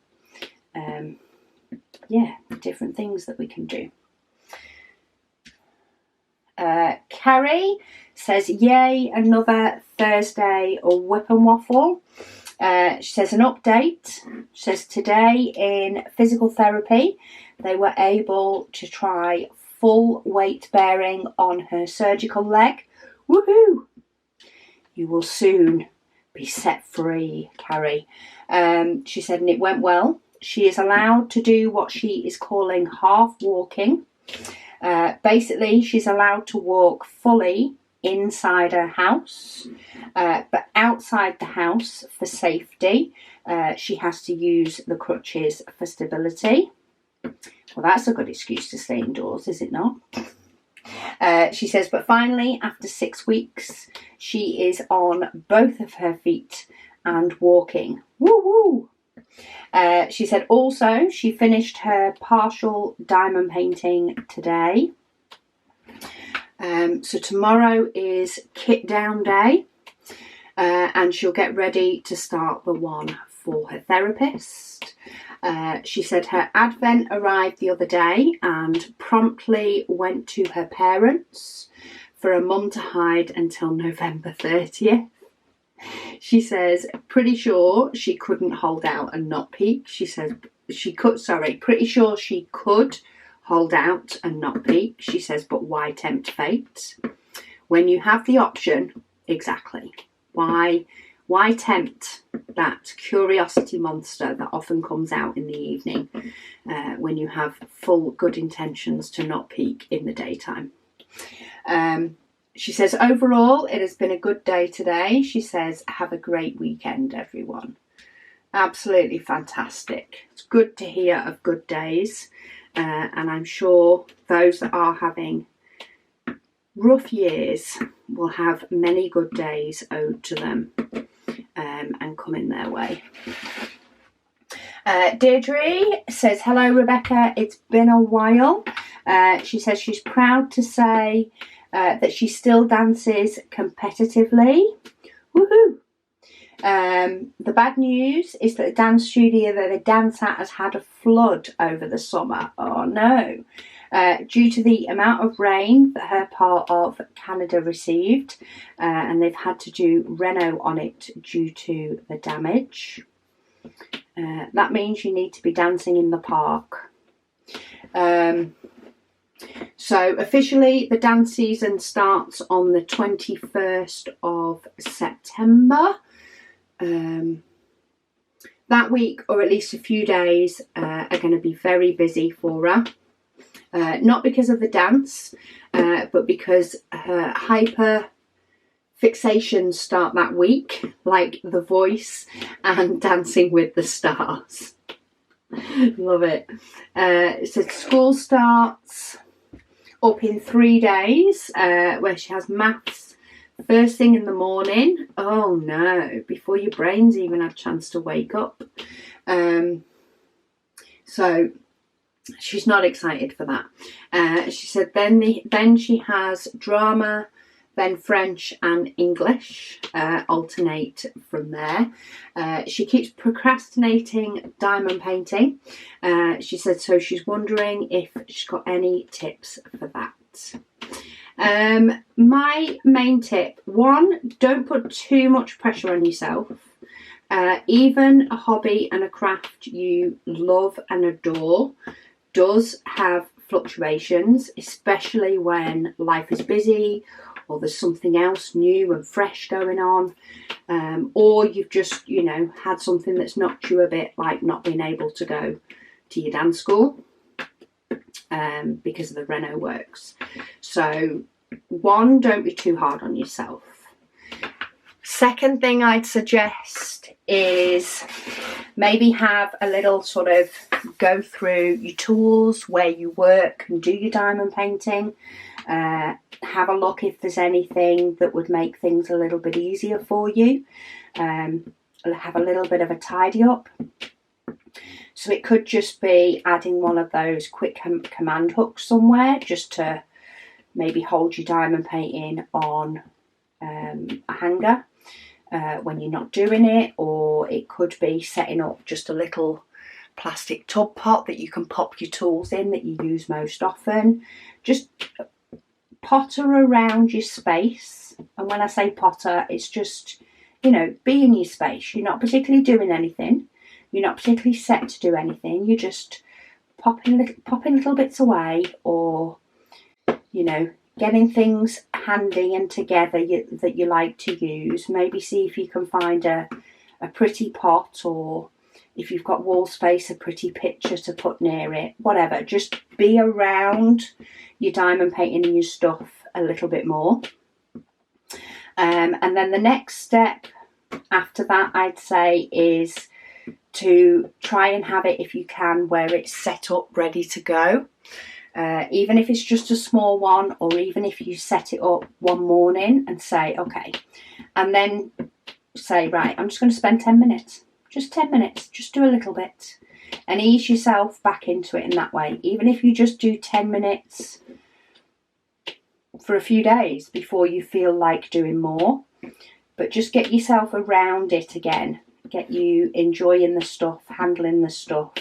different things that we can do. Carrie says, yay, another Thursday or WIP and Waffle. She says an update. She says today in physical therapy they were able to try full weight bearing on her surgical leg. Woohoo! You will soon be set free, Carrie. She said, and it went well. She is allowed to do what she is calling half walking. Basically, she's allowed to walk fully inside her house, but outside the house for safety, she has to use the crutches for stability. Well, that's a good excuse to stay indoors, is it not? She says, but finally, after 6 weeks, she is on both of her feet and walking. Woo woo! She said also she finished her partial diamond painting today. So tomorrow is kit down day, and she'll get ready to start the one for her therapist. She said her Advent arrived the other day and promptly went to her parents for a mum to hide until November 30th. She says, pretty sure she couldn't hold out and not peek. She says pretty sure she could hold out and not peek. She says, but why tempt fate? When you have the option, exactly. Why tempt that curiosity monster that often comes out in the evening when you have full good intentions to not peek in the daytime? She says, overall, it has been a good day today. She says, have a great weekend, everyone. Absolutely fantastic. It's good to hear of good days. And I'm sure those that are having rough years will have many good days owed to them and coming their way. Deirdre says, hello, Rebecca. It's been a while. She says she's proud to say that she still dances competitively. Woohoo! The bad news is that the dance studio that they dance at has had a flood over the summer. Oh no. Due to the amount of rain that her part of Canada received, and they've had to do reno on it due to the damage. That means you need to be dancing in the park. So officially the dance season starts on the 21st of September. That week, or at least a few days, are going to be very busy for her. Not because of the dance, but because her hyper fixations start that week, like The Voice and Dancing with the Stars. Love it. So school starts up in 3 days, where she has maths first thing in the morning. Oh no, before your brains even have a chance to wake up. So she's not excited for that. She said then she has drama, then French and English, alternate from there. She keeps procrastinating diamond painting. She said so she's wondering if she's got any tips for that. My main tip, one, don't put too much pressure on yourself. Even a hobby and a craft you love and adore does have fluctuations, especially when life is busy or there's something else new and fresh going on, or you've just, had something that's knocked you a bit, like not being able to go to your dance school because of the reno works. So one, don't be too hard on yourself. Second thing I'd suggest is maybe have a little sort of go through your tools where you work and do your diamond painting. Have a look if there's anything that would make things a little bit easier for you. Have a little bit of a tidy up. So it could just be adding one of those quick command hooks somewhere, just to maybe hold your diamond painting on a hanger when you're not doing it, or it could be setting up just a little plastic tub pot that you can pop your tools in that you use most often. Just potter around your space, and when I say potter, it's just, be in your space. You're not particularly doing anything, you're not particularly set to do anything, you're just popping little bits away, or getting things handy and together that you like to use. Maybe see if you can find a pretty pot, or if you've got wall space, a pretty picture to put near it. Whatever, just be around your diamond painting and your stuff a little bit more. And then the next step after that, I'd say, is to try and have it, if you can, where it's set up ready to go. Even if it's just a small one, or even if you set it up one morning and say, okay, and then say, right, I'm just going to spend 10 minutes, just 10 minutes, just do a little bit, and ease yourself back into it in that way. Even if you just do 10 minutes for a few days before you feel like doing more, but just get yourself around it again, get you enjoying the stuff, handling the stuff,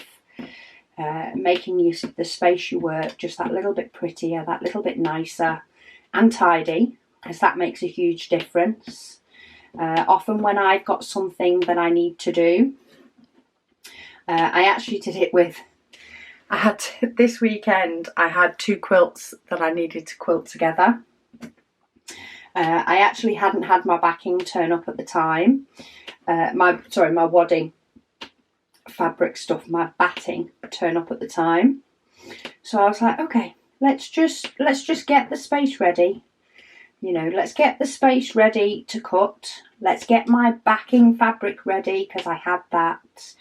making the space you work just that little bit prettier, that little bit nicer and tidy, because that makes a huge difference. Often when I've got something that I need to do, I actually did it with, this weekend I had 2 quilts that I needed to quilt together. I actually hadn't had my backing turn up at the time, my wadding fabric stuff, my batting turn up at the time. So I was like, okay, let's just get the space ready. You know, let's get the space ready to cut. Let's get my backing fabric ready, because I had that,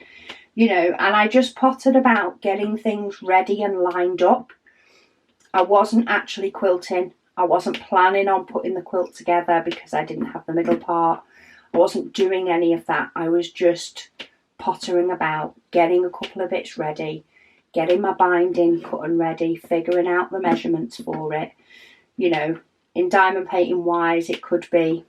you know, and I just pottered about getting things ready and lined up. I wasn't actually quilting. I wasn't planning on putting the quilt together because I didn't have the middle part. I wasn't doing any of that. I was just pottering about, getting a couple of bits ready, getting my binding cut and ready, figuring out the measurements for it. You know, in diamond painting wise, it could be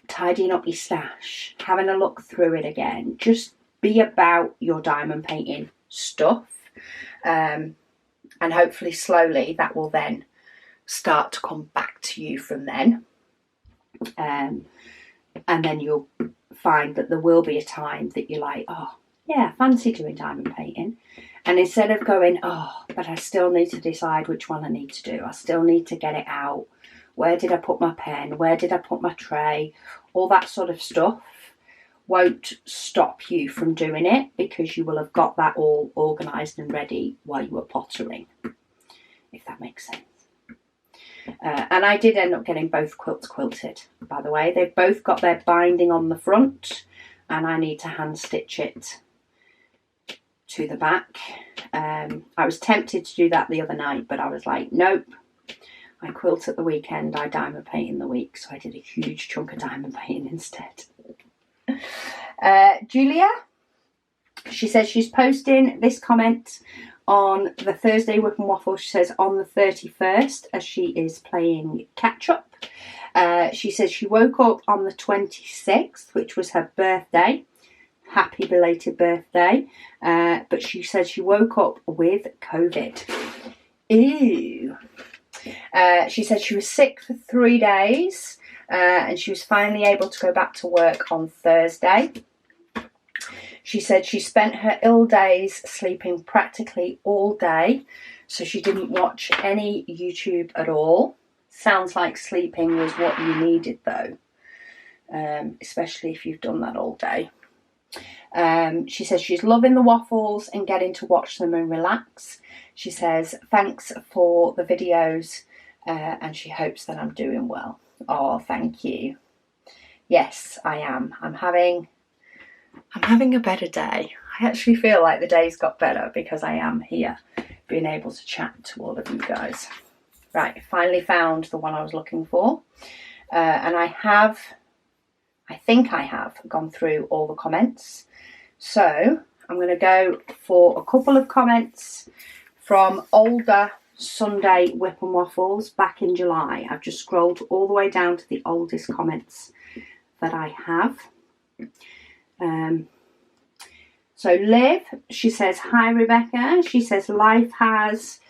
tidying up your stash, having a look through it again. Just be about your diamond painting stuff. And hopefully slowly that will then start to come back to you from then. And then you'll find that there will be a time that you're like, oh yeah, I fancy doing diamond painting. And instead of going, oh, but I still need to decide which one I need to do, I still need to get it out, where did I put my pen, where did I put my tray, all that sort of stuff won't stop you from doing it, because you will have got that all organised and ready while you were pottering, if that makes sense. And I did end up getting both quilts quilted, by the way. They've both got their binding on the front, and I need to hand stitch it to the back. I was tempted to do that the other night, but I was like, nope. I quilt at the weekend, I diamond paint in the week, so I did a huge chunk of diamond painting instead. Julia, she says she's posting this comment on the Thursday WIP and Waffle. She says on the 31st, as she is playing catch up. She says she woke up on the 26th, which was her birthday. Happy belated birthday. But she said she woke up with COVID. Ew. She said she was sick for 3 days, and she was finally able to go back to work on Thursday. She said she spent her ill days sleeping practically all day, so she didn't watch any YouTube at all. Sounds like sleeping was what you needed though, especially if you've done that all day. She says she's loving the waffles and getting to watch them and relax. She says thanks for the videos, and she hopes that I'm doing well. Oh, thank you. Yes, I am. I'm having a better day. I actually feel like the day's got better because I am here being able to chat to all of you guys. Right, finally found the one I was looking for, and I think I have gone through all the comments. So I'm going to go for a couple of comments from older Sunday WIP and Waffles back in July. I've just scrolled all the way down to the oldest comments that I have. So Liv, she says, hi Rebecca. She says life has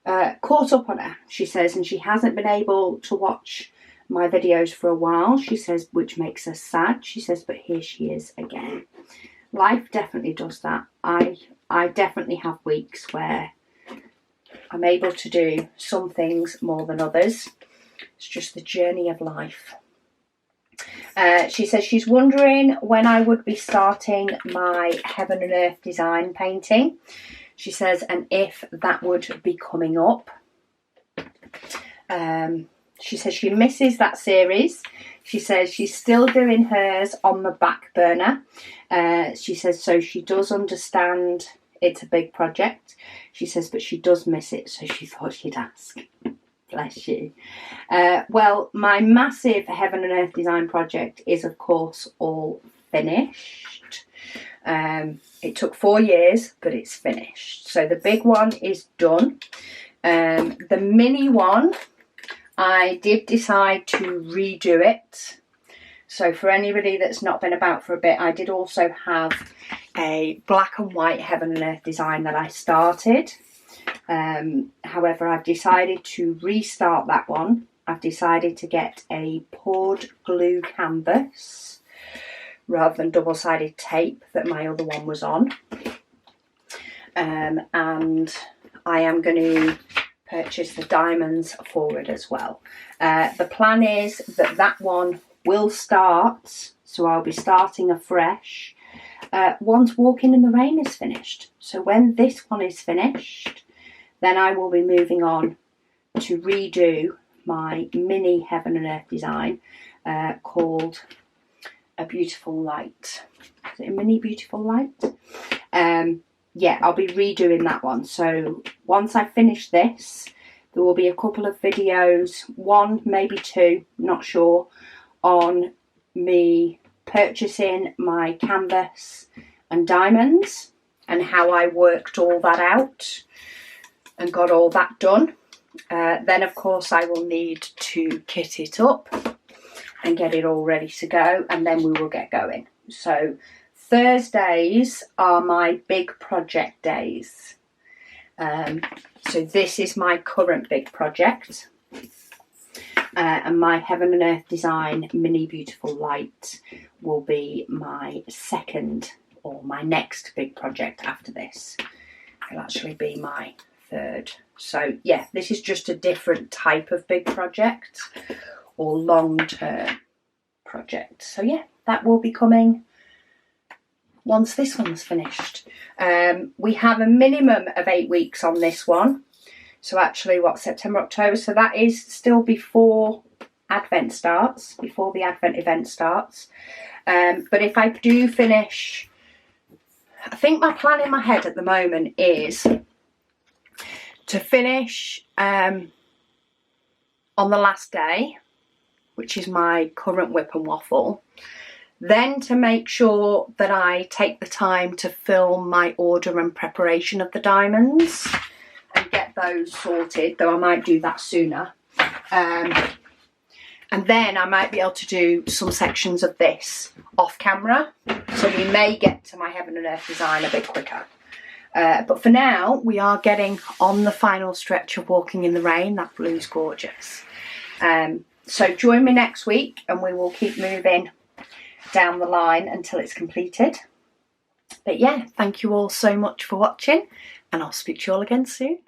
caught up on her, she says, and she hasn't been able to watch my videos for a while, she says, which makes her sad. She says, but here she is again. Life definitely does that. I definitely have weeks where I'm able to do some things more than others. It's just the journey of life. She says she's wondering when I would be starting my Heaven and Earth design painting. She says, and if that would be coming up. She says she misses that series. She says she's still doing hers on the back burner. She says, so she does understand it's a big project. She says, but she does miss it, so she thought she'd ask. Bless you. Well, my massive Heaven and Earth design project is, of course, all finished. It took 4 years, but it's finished. So the big one is done. The mini one, I did decide to redo it. So for anybody that's not been about for a bit, I did also have a black and white Heaven and Earth design that I started. However, I've decided to restart that one. I've decided to get a poured glue canvas rather than double-sided tape that my other one was on. And I am going to purchase the diamonds for it as well. The plan is that that one will start, so I'll be starting afresh once Walking in the Rain is finished. So when this one is finished, then I will be moving on to redo my mini Heaven and Earth design called A Beautiful Light. Is it a mini Beautiful Light? Yeah, I'll be redoing that one. So once I finish this, there will be a couple of videos, one, maybe two, not sure, on me purchasing my canvas and diamonds and how I worked all that out and got all that done. Then of course I will need to kit it up and get it all ready to go, and then we will get going. So Thursdays are my big project days. So this is my current big project, and my Heaven and Earth design mini Beautiful Light will be my second, or my next big project after this. It'll actually be my third. So yeah, this is just a different type of big project or long-term project. So yeah, that will be coming once this one's finished. We have a minimum of 8 weeks on this one. So actually, what, September, October? So that is still before Advent starts, before the Advent event starts. But if I do finish, I think my plan in my head at the moment is to finish on the last day, which is my current WIP and Waffle. Then to make sure that I take the time to film my order and preparation of the diamonds and get those sorted, though I might do that sooner. And then I might be able to do some sections of this off camera, so we may get to my Heaven and Earth design a bit quicker. But for now, we are getting on the final stretch of Walking in the Rain. That blue's gorgeous. So join me next week and we will keep moving down the line until it's completed. But yeah, thank you all so much for watching, and I'll speak to you all again soon.